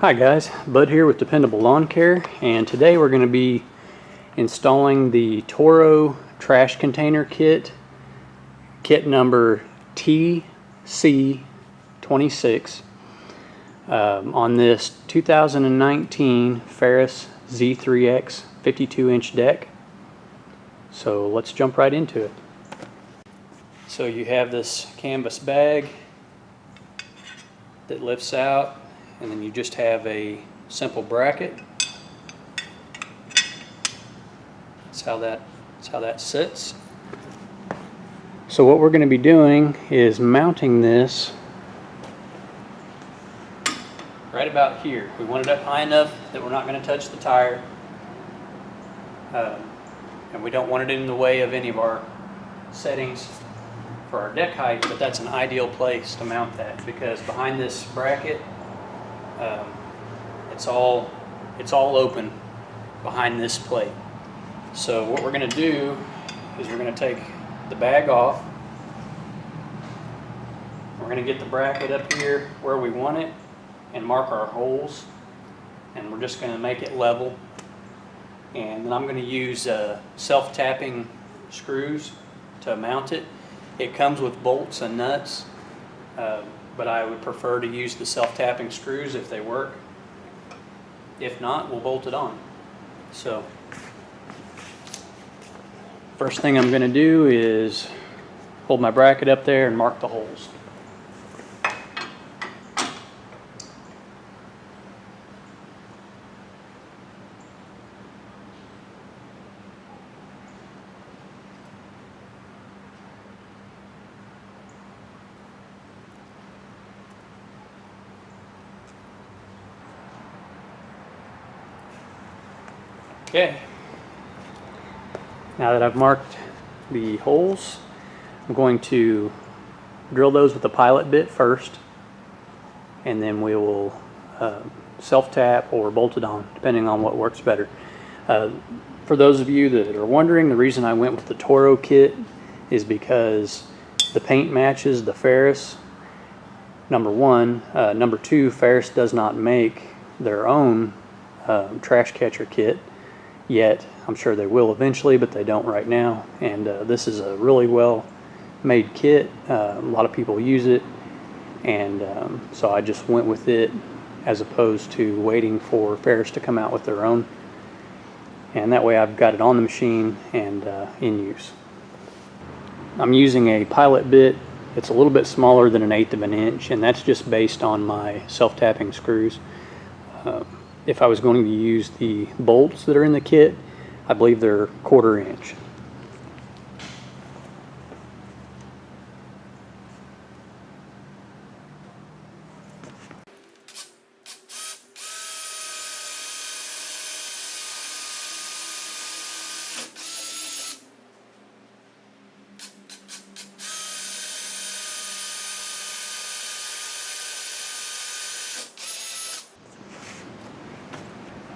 Hi guys, Bud here with Dependable Lawn Care, and today we're going to be installing the Toro trash container kit number TC26 on this 2019 Ferris Z3X 52-inch deck. So let's jump right into it. So you have this canvas bag that lifts out, and then you just have a simple bracket. That's how that sits. So what we're going to be doing is mounting this right about here. We want it up high enough that we're not going to touch the tire, and we don't want it in the way of any of our settings for our deck height, but that's an ideal place to mount that because behind this bracket it's all open behind this plate. So what we're going to do is we're going to take the bag off. We're going to get the bracket up here where we want it and mark our holes, and we're just going to make it level. And then I'm going to use self-tapping screws to mount it. It comes with bolts and nuts, but I would prefer to use the self-tapping screws if they work. If not, we'll bolt it on. So first thing I'm going to do is hold my bracket up there and mark the holes. Okay, now that I've marked the holes, I'm going to drill those with the pilot bit first, and then we will self-tap or bolt it on, depending on what works better. For those of you that are wondering, the reason I went with the Toro kit is because the paint matches the Ferris, number one. Number two, Ferris does not make their own trash catcher kit yet. I'm sure they will eventually, but they don't right now. And this is a really well made kit. A lot of people use it, and so I just went with it as opposed to waiting for Ferris to come out with their own. And that way I've got it on the machine and in use. I'm using a pilot bit. It's a little bit smaller than 1/8 of an inch, and that's just based on my self-tapping screws. If I was going to use the bolts that are in the kit, I believe they're 1/4 inch.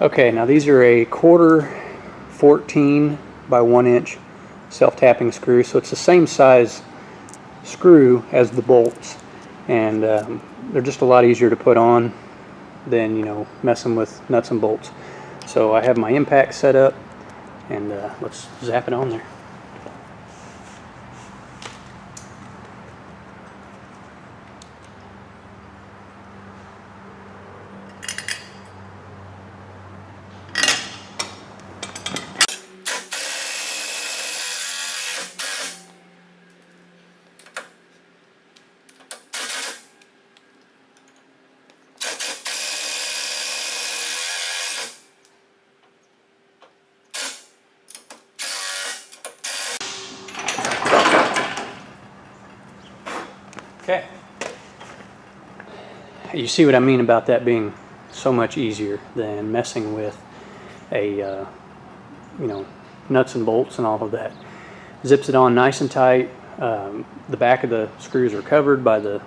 Okay, now these are a 1/4 14 by 1 inch self-tapping screw, so it's the same size screw as the bolts, and they're just a lot easier to put on than, you know, messing with nuts and bolts. So I have my impact set up, and let's zap it on there. Okay, you see what I mean about that being so much easier than messing with a you know, nuts and bolts and all of that. Zips it on nice and tight. The back of the screws are covered by the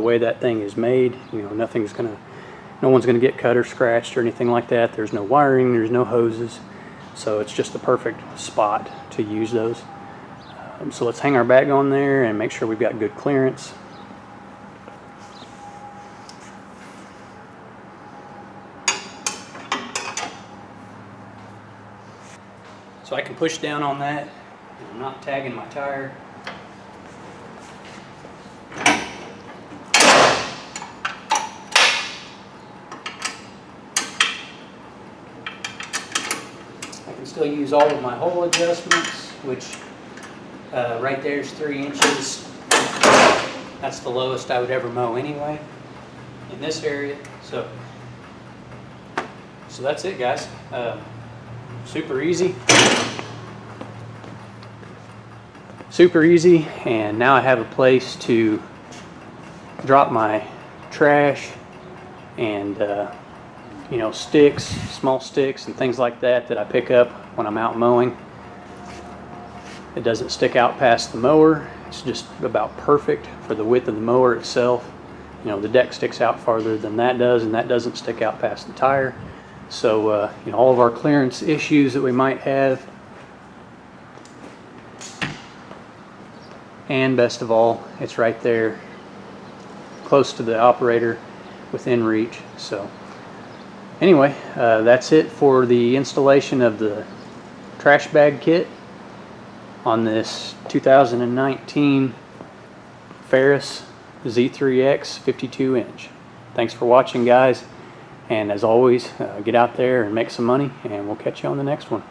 way that thing is made. You know, no one's gonna get cut or scratched or anything like that. There's no wiring, there's no hoses, so it's just the perfect spot to use those. So let's hang our bag on there and make sure we've got good clearance. So I can push down on that, and I'm not tagging my tire. I can still use all of my hole adjustments, which right there is 3 inches. That's the lowest I would ever mow anyway in this area. So that's it, guys. Super easy. Super easy, and now I have a place to drop my trash and you know, sticks, small sticks and things like that that I pick up when I'm out mowing. It doesn't stick out past the mower. It's just about perfect for the width of the mower itself. You know, the deck sticks out farther than that does, and that doesn't stick out past the tire. So you know, all of our clearance issues that we might have, and best of all, it's right there close to the operator, within reach. So anyway, that's it for the installation of the trash bag kit on this 2019 Ferris Z3X 52 inch. Thanks for watching, guys, and as always, get out there and make some money, and we'll catch you on the next one.